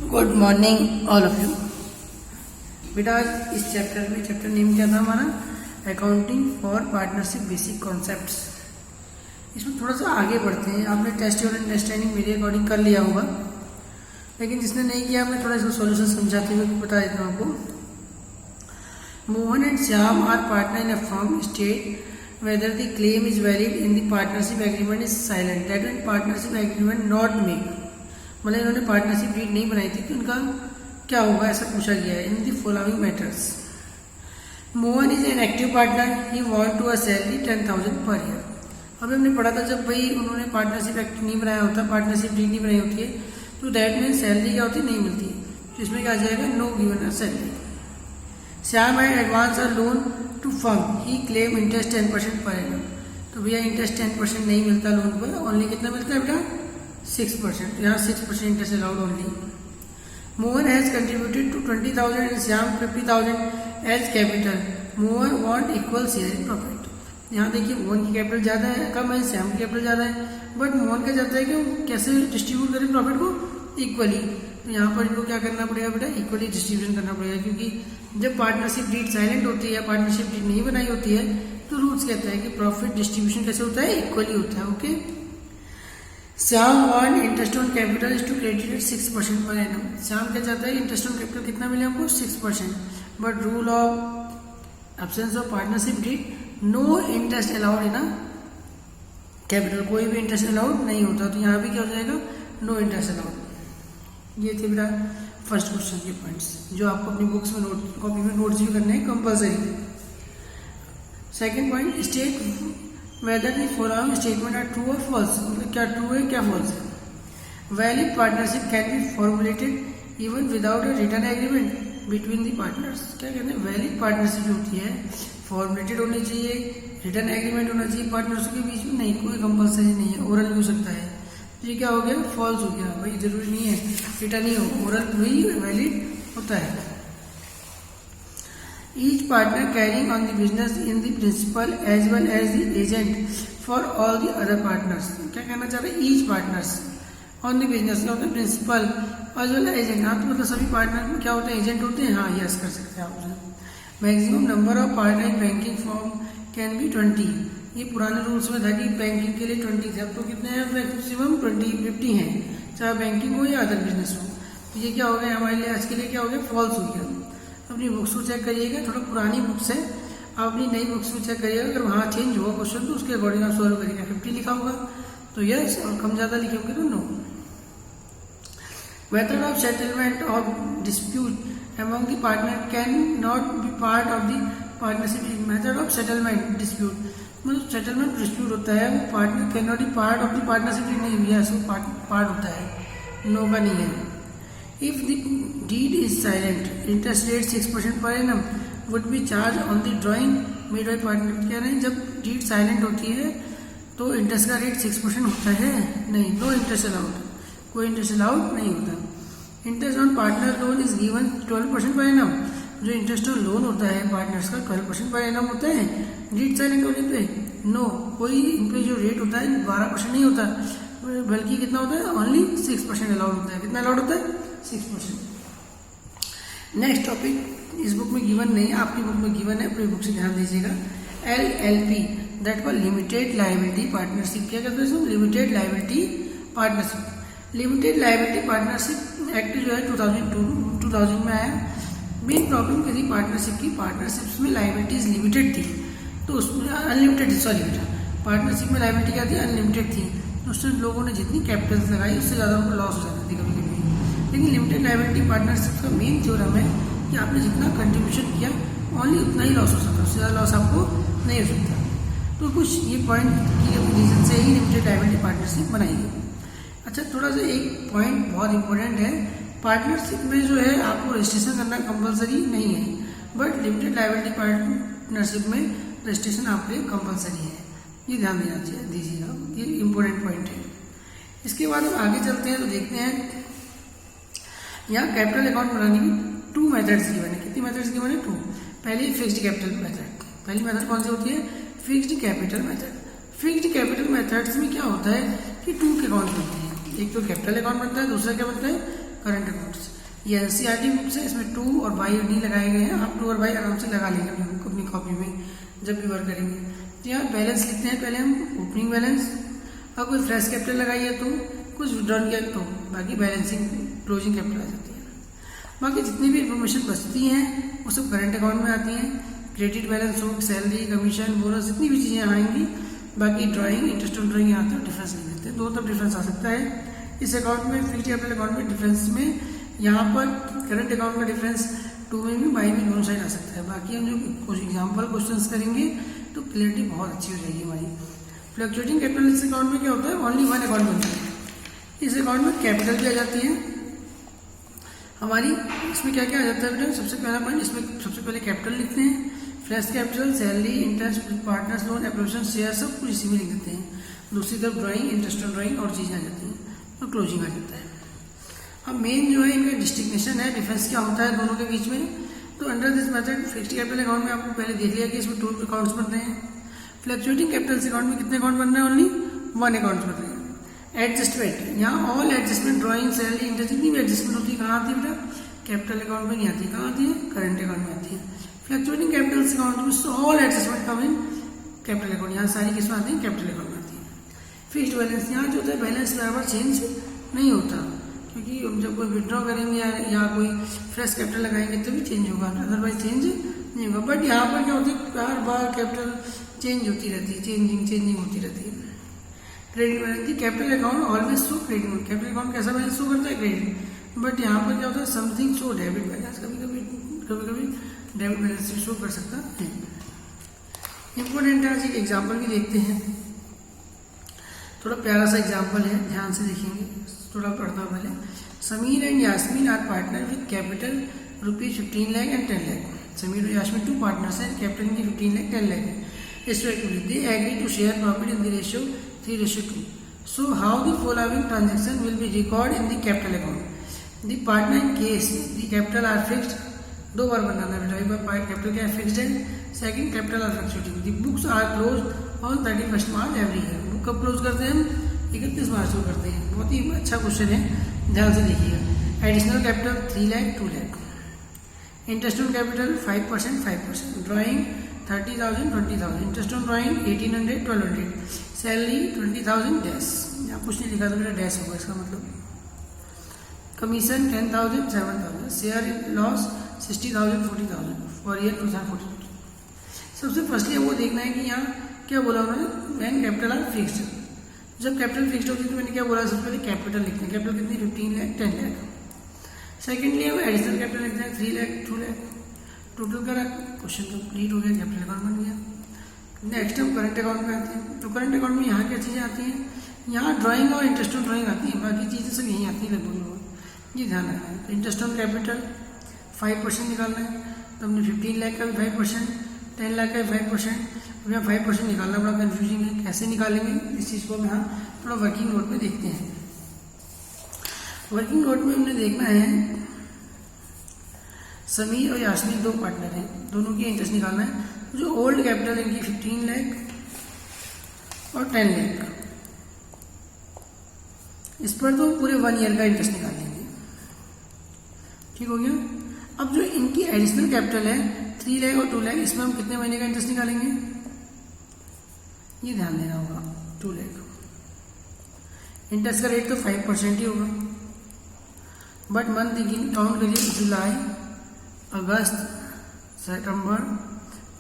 Good morning all of you. बेटा आज इस चैप्टर में चैप्टर नेम क्या था हमारा, accounting for partnership basic concepts. इसमें थोड़ा सा आगे बढ़ते हैं। आपने टेस्ट और अंडरस्टैंडिंग मेरे अकॉर्डिंग कर लिया होगा, लेकिन जिसने नहीं किया मैं थोड़ा इसका सॉल्यूशन समझाते हुए बता देता हूँ आपको। Mohan and Shyam are partner in a firm, state whether the claim is valid in the partnership agreement is silent, that when partnership agreement not make, मतलब इन्होंने पार्टनरशिप डीड नहीं बनाई थी तो इनका क्या होगा, ऐसा पूछा गया है। In the following matters, Mohan is an active partner, he want to a salary 10,000 per year. अभी हमने पढ़ा था जब भाई उन्होंने पार्टनरशिप एक्ट नहीं बनाया होता, पार्टनरशिप डीड नहीं बनाई होती है, तो दैट मीन सैलरी क्या होती है, नहीं मिलती है। तो इसमें क्या आ जाएगा, no given a salary. Shyam had advance a loan to firm, he claim interest 10% पर एनम। तो भैया इंटरेस्ट 10% नहीं मिलता लोन पर, ओनली कितना मिलता है बेटा, 6%। यहाँ 6% interest allowed only. Mohan has contributed to 20,000 and Shyam 50,000 as capital. Mohan want equal share in profit. यहाँ देखिए मोहन की कैपिटल ज़्यादा है, कम है, श्याम की कैपिटल ज़्यादा है, बट मोहन का चाहता है कि वो कैसे डिस्ट्रीब्यूट करें प्रॉफिट को, इक्वली। तो यहाँ पर इनको क्या करना पड़ेगा बेटा, इक्वली डिस्ट्रीब्यूशन करना पड़ेगा, क्योंकि जब पार्टनरशिप डीड साइलेंट होती है या पार्टनरशिप डीड नहीं बनाई होती है तो रूल्स कहता है कि प्रॉफिट डिस्ट्रीब्यूशन कैसे होता है, इक्वली होता है। Okay. Shyam want interest on capital is to credit 6% पर एनम। श्याम क्या चाहता है, इंटरेस्ट ऑन कैपिटल कितना मिले हमको, 6%। But rule of absence of partnership deed, no interest allowed in capital, कोई भी इंटरेस्ट अलाउड नहीं होता। तो यहाँ भी क्या हो जाएगा, नो इंटरेस्ट अलाउड। ये थे मेरा फर्स्ट क्वेश्चन के पॉइंट्स, जो आपको अपनी बुक्स में नोट कॉपी में नोट्स भी करने हैं compulsory. Second point, state whether the following statement are true और फॉल्स, मतलब क्या ट्रू है क्या फॉल्स है। Valid partnership can be formulated even without a written agreement between the partners. क्या कहते हैं, वैलिड पार्टनरशिप जो होती है फॉर्मुलेटेड होनी चाहिए, रिटन एग्रीमेंट होना चाहिए पार्टनर्स के बीच में, नहीं कोई कंपलसरी नहीं है, ओरल भी हो सकता है। ये क्या हो गया, फॉल्स हो गया, भाई जरूरी नहीं है रिटर्न ही हो, ओरल भी वैलिड होता है। Each partner carrying on the business in the principal as well as the agent for all the other partners. क्या कहना चाह रहे हैं, each partners on the business क्या होता है, प्रिंसिपल एज वेल एजेंट। हाँ तो मतलब सभी पार्टनर में क्या होते हैं, एजेंट होते हैं। हाँ यस कर सकते हैं आप। Maximum number of partner in banking form can be 20। ये पुराने रूल्स में था कि बैंकिंग के लिए 20 थे, अब तो कितने हैं, मैक्सिमम 50 हैं, चाहे बैंकिंग हो या अदर बिजनेस हो। तो ये क्या हो गया हमारे लिए आज के लिए, क्या हो गया, फॉल्स हो गया। अपनी बुक्स को चेक करिएगा, थोड़ा पुरानी बुक्स है, आप अपनी नई बुक्स में चेक करिएगा, अगर वहाँ चेंज हुआ क्वेश्चन तो उसके अकॉर्डिंग आप सॉल्व करिएगा। 50 लिखा होगा तो यस, और कम ज़्यादा लिखे होंगे तो no. Method of settlement of dispute among the partner can not be part of the partnership. Method of settlement dispute, मतलब सेटलमेंट डिस्प्यूट होता है, वो partner can not be part of the partnership deed, नहीं भैया so part होता है, no का नहीं है। If the deed is silent, interest rate 6% पर annum would be charge on the drawing made by partner. कह रहे हैं जब डीड साइलेंट होती है तो इंटरेस्ट का रेट 6% होता है, नहीं, नो इंटरेस्ट अलाउड, कोई इंटरेस्ट अलाउड नहीं होता। Interest on partner loan is given 12% per annum, जो इंटरेस्ट ऑन लोन होता है पार्टनर्स का 12% पर एनम होता है। डीड साइलेंट होने पे नो, कोई इन पे जो रेट होता है 12% नहीं होता, बल्कि कितना होता है, ओनली 6% अलाउड होता है। कितना अलाउड होता है, 6%। नेक्स्ट टॉपिक इस बुक में गिवन नहीं, आपकी बुक में गिवन है, अपनी बुक से ध्यान दीजिएगा। LLP that for limited liability partnership. क्या कहते हैं, limited liability partnership. Limited liability partnership act जो है 2000 में आया। मेन प्रॉब्लम किसी पार्टनरशिप की, पार्टनरशिप्स में लायबिलिटीज लिमिटेड थी, तो उसमें अनलिमिटेड, सॉरी बेटा, पार्टनरशिप में लायबिलिटी क्या थी, अनलिमिटेड थी, तो उससे लोगों ने जितनी कैपिटल लगाई उससे ज़्यादा उनको लॉस हो जाती थी कभी कभी। लेकिन लिमिटेड लायबिलिटी पार्टनरशिप का मेन थ्योरम है कि आपने जितना कंट्रीब्यूशन किया ओनली उतना ही लॉस हो सकता, उससे ज़्यादा लॉस आपको नहीं हो सकता। तो कुछ ये पॉइंट की रीजन से ही लिमिटेड लायबिलिटी पार्टनरशिप बनाई गई। अच्छा, थोड़ा सा एक पॉइंट बहुत इंपॉर्टेंट है, पार्टनरशिप में जो है आपको रजिस्ट्रेशन करना कंपलसरी नहीं है, बट लिमिटेड लायबिलिटी पार्टनरशिप में रजिस्ट्रेशन आपके लिए कंपलसरी है, ये ध्यान देना चाहिए, दीजिएगा, ये इंपॉर्टेंट पॉइंट है। इसके बाद हम आगे चलते हैं तो देखते हैं यहाँ कैपिटल अकाउंट बनाने की 2 मेथड्स गिवन है। कितनी मेथड्स गिवन है, 2। पहली फिक्स्ड कैपिटल मेथड, पहली मेथड कौन सी होती है, fixed capital method. Fixed capital methods में क्या होता है कि 2 के अकाउंट बनते हैं, एक तो कैपिटल अकाउंट बनता है, दूसरा क्या बनता है, करंट अकाउंट्स। ये एनसीईआरटी बुक्स है, इसमें टू और बाई नहीं लगाए गए हैं। आप टू और बाई आराम से लगा लेंगे अपनी कॉपी में जब भी वर्क करेंगे। तो यहाँ बैलेंस लिखते हैं पहले हम, ओपनिंग बैलेंस, और कोई फ्रेश कैपिटल लगाइए तो, कुछ विड्रॉल किया तो, बाकी बैलेंसिंग क्लोजिंग कैपिटल आ जाती है। बाकी जितनी भी इन्फॉर्मेशन बचती हैं वो सब करंट अकाउंट में आती हैं। क्रेडिट बैलेंस हो, सैलरी, कमीशन, बोनस, जितनी भी चीज़ें आएंगी। बाकी ड्राइंग, इंटरेस्ट ऑन ड्राइंग यहाँ तक डिफरेंस नहीं देते, दो तब डिफरेंस आ सकता है इस अकाउंट में। फिक्स्ड कैपिटल अकाउंट में डिफरेंस में यहाँ पर करंट अकाउंट का डिफरेंस टू में भी बाई में दोनों साइड आ सकता है। बाकी हम जो कुछ एग्जाम्पल क्वेश्चन करेंगे तो क्लियरिटी बहुत अच्छी हो जाएगी हमारी। फ्लक्चुएटिंग कैपिटल इस अकाउंट में क्या होता है, ओनली वन अकाउंट बनता है। इस अकाउंट में कैपिटल भी आ जाती है हमारी। इसमें क्या क्या आ जाता है बेटा, सबसे पहला पॉइंट, इसमें सबसे पहले कैपिटल लिखते हैं, fresh capital, salary, interest, partners loan, appropriation, share, सब कुछ इसी में लिख देते हैं। दूसरी तरफ ड्राइंग, इंटरेस्ट ऑन ड्राइंग और चीज़ें आ जाती हैं और क्लोजिंग आ जाता है। अब मेन जो है इनका डिस्टिंक्शन है, डिफरेंस क्या होता है दोनों के बीच में। तो under this method fixed capital account में आपको पहले देख लिया कि इसमें 2 अकाउंट्स बन रहे हैं। फ्लक्चुएटिंग कैपिटल अकाउंट में कितने अकाउंट बन रहे हैं, ओनली 1 अकाउंट बन रहे हैं। एडजस्टमेंट, यहाँ all adjustment, drawing, salary, interest, जितनी भी एडजस्टमेंट होती है कहाँ आती है बेटा, कैपिटल अकाउंट में नहीं आती, कहाँ आती है, करंट अकाउंट में आती है। फ्लक्चुएटिंग कैपिटल अकाउंट में all adjustment come in capital account, यहाँ सारी किस्में आती हैं कैपिटल अकाउंट में आती है। फिक्स्ड बैलेंस, यहाँ जो होता है बैलेंस बराबर चेंज नहीं होता, क्योंकि जब कोई विड्रॉ करेंगे या कोई फ्रेश कैपिटल लगाएंगे तभी चेंज होगा, अदरवाइज चेंज नहीं होगा। बट यहाँ पर क्या होता है, बार बार कैपिटल चेंज होती रहती है, चेंजिंग होती रहती है। Credit balance, capital account always show credit, capital account कैसा बैलेंस शो करता है, क्रेडिट। बट यहाँ पर क्या होता है, समथिंग शो डेबिट बैलेंस, कभी डेबिट बैलेंस शो कर सकता है। इंपॉर्टेंट है, आज एक एग्जाम्पल भी देखते हैं, थोड़ा प्यारा सा एग्जाम्पल है, ध्यान से देखेंगे, थोड़ा पढ़ता हूँ पहले। Sameer and Yasmin are partner with capital ₹15 lakh and 10 lakh. Sameer और यास्मीन 2 पार्टनर्स हैं, कैपिटल इनकी 15 लाख 10 लाख है। Respectively, they agree to share profit in the ratio 3:2. So, how the following transaction will be recorded in the capital account? The partner in case the capital are fixed, दो बार बनाना है बेटा, एक बार capital क्या है, fixed है, second capital are fluctuating. The books are closed on 31 March every year. Book कब close करते हैं हम, 31 मार्च को करते हैं। बहुत ही अच्छा क्वेश्चन है, ध्यान से देखिएगा। Additional capital 3 lakh 2 lakh, interest on capital 5%, drawing 30,000 20,000, interest on drawing 1800 1200, salary 20,000 dash, यहाँ कुछ नहीं लिखा तो मेरा डैश होगा इसका मतलब। Commission 10,000 7,000, share in loss 60,000 40,000 for year 2014। सबसे फर्स्टली वो देखना है कि यहाँ क्या बोला उन्होंने, व्हेन कैपिटल आर फिक्स्ड। जब कैपिटल फिक्स्ड होती है तो मैंने क्या बोला, सबसे पहले कैपिटल लिखते हैं, कैपिटल कितनी 15 लाख 10 लाख। सेकेंडली हम एडिशनल कैपिटल लिखते हैं 3 लाख 2 लाख, टोटल करा, क्वेश्चन कंप्लीट हो गया, कैपिटल अकाउंट बन गया। नेक्स्ट हम करंट अकाउंट में आते हैं। तो करंट अकाउंट में यहाँ क्या चीज़ें आती हैं, यहाँ ड्राइंग और इंटरेस्ट ऑन ड्राइंग आती है, बाकी चीज़ें सब यहीं आती हैं लगभग, ये ध्यान रखना है। तो इंटरेस्ट ऑन कैपिटल 5% निकालना है, तो हमने 15 लाख का भी 5%, 10 लाख का भी 5%, अब यहाँ 5% निकालना बड़ा कन्फ्यूजिंग है, कैसे निकालेंगे इस चीज़ को हम यहाँ थोड़ा वर्किंग नोट में देखते हैं। वर्किंग नोट में हमने देखना है, समीर और यास्मीन 2 पार्टनर हैं, दोनों की इंटरेस्ट निकालना है। जो ओल्ड कैपिटल है इनकी 15 लाख और 10 लाख, इस पर तो पूरे 1 ईयर का इंटरेस्ट निकाल लेंगे, ठीक हो गया। अब जो इनकी एडिशनल कैपिटल है 3 लाख और 2 लाख, इसमें हम कितने महीने का इंटरेस्ट निकालेंगे, ये ध्यान देना होगा। 2 लाख इंटरेस्ट का रेट तो 5% ही होगा, बट मंथ काउंट करिए, जुलाई अगस्त सितंबर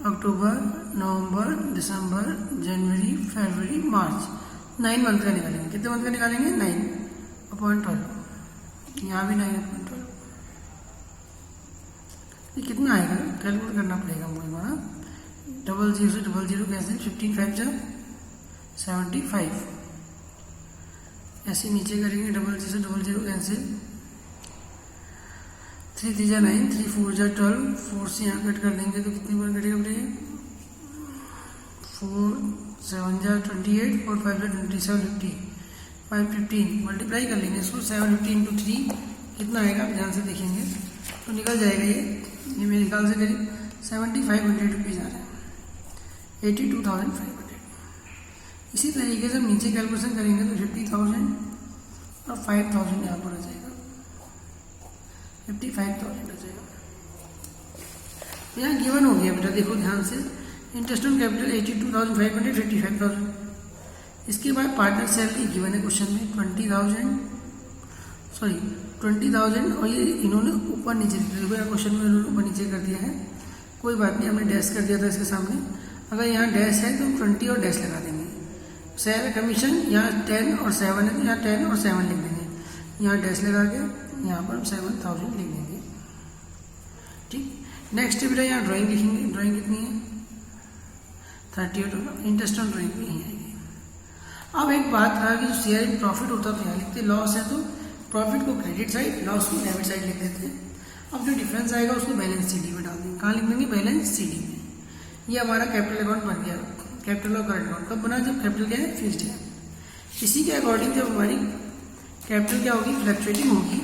अक्टूबर नवंबर दिसंबर जनवरी फरवरी मार्च, 9 मंथ का निकालेंगे। कितने मंथ का निकालेंगे, 9/12, यहाँ भी 9/12। ये कितना आएगा, कैलकुलेट करना पड़ेगा मुझे बड़ा। 00 से 00 कैंसिल, 15 5 जा 75, ऐसे नीचे करेंगे, 00 से 00 कैंसिल, 3 3 जा 9, 3 4 जा 12, 4 से यहाँ कट कर देंगे तो कितनी बार कटेगा बेटे, 4 7 जा 28, 4 5 जा 27 50, 5 15 मल्टीप्लाई कर लेंगे इसको, 750 × 3 कितना आएगा, आप ध्यान से देखेंगे तो निकल जाएगा। ये मेरे ख्याल से करीब 7,500 रुपीज़ आ रहा है, 82,500। इसी तरीके से हम नीचे कैलकुलेशन करेंगे तो 50,000 और 5,000 यहाँ पर आ जाएगा। 55,000 आ जाएगा। तो यहाँ गिवन हो गया बेटा, देखो ध्यान से, इंटरेस्ट ऑन कैपिटल 82,500, 55,000। इसके बाद पार्टनर सैलरी गिवन है क्वेश्चन में 20,000 और ये इन्होंने ऊपर नीचे देखो क्वेश्चन में इन्होंने ऊपर नीचे कर दिया है, कोई बात नहीं, हमने डैश कर दिया था इसके सामने। अगर यहाँ डैश है तो हम 20 और डैश लगा देंगे। सैलरी कमीशन यहाँ 10 और 7 है तो यहाँ 10 और 7 लिख देंगे, यहाँ डैश लगा के यहाँ पर हम 7,000 लिख देंगे। ठीक, नेक्स्ट बेटा यहाँ ड्राइंग लिखेंगे, ड्राइंग कितनी है 38 होगा, इंटरेस्ट ऑन ड्राइंग भी यहीं आएगी। अब एक बात रहा कि जो शेयर इन प्रॉफिट होता तो यहाँ लिखते, लॉस है तो प्रॉफिट को क्रेडिट साइड, लॉस को डेबिट साइड लिख देते हैं। अब जो डिफरेंस आएगा उसको बैलेंस सीडी में डाल देंगे। कहाँ लिख देंगे, बैलेंस सीडी में। ये हमारा कैपिटल अकाउंट बन गया, कैपिटल और करंट अकाउंट कब बना, जब कैपिटल क्या है, फिक्स्ड है। इसी के अकॉर्डिंग जब हमारी कैपिटल क्या होगी, फ्लक्चुएटिंग होगी,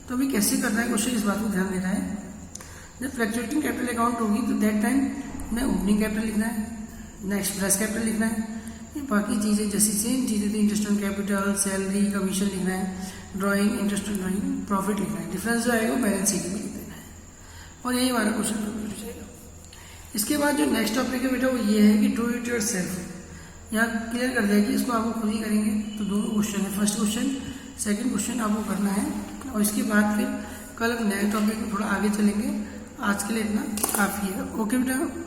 तो अभी कैसे करना है क्वेश्चन, इस बात को ध्यान देना है। जब फ्लक्चुएटिंग कैपिटल अकाउंट होगी तो दैट टाइम में ओपनिंग कैपिटल लिखना है, नेक्स्ट फ्रेश कैपिटल लिखना है, ये बाकी चीज़ें जैसी सेम चीज़ें थी, interest on capital, salary, commission लिखना है, drawing, interest on drawing, profit लिखना है। डिफरेंस जो आएगा वो बैलेंस शीट में लिख देना है और यही हमारा क्वेश्चन कंप्लीट हो जाएगा। इसके बाद जो नेक्स्ट टॉपिक है बेटा वो ये है कि डू इट योरसेल्फ। यहाँ क्लियर कर दिया कि इसको आपको खुद ही करेंगे। तो दोनों क्वेश्चन है, फर्स्ट क्वेश्चन, सेकंड क्वेश्चन आपको करना है और इसके बाद फिर कल नए टॉपिक में थोड़ा आगे चलेंगे। आज के लिए इतना काफ़ी है। ओके बेटा।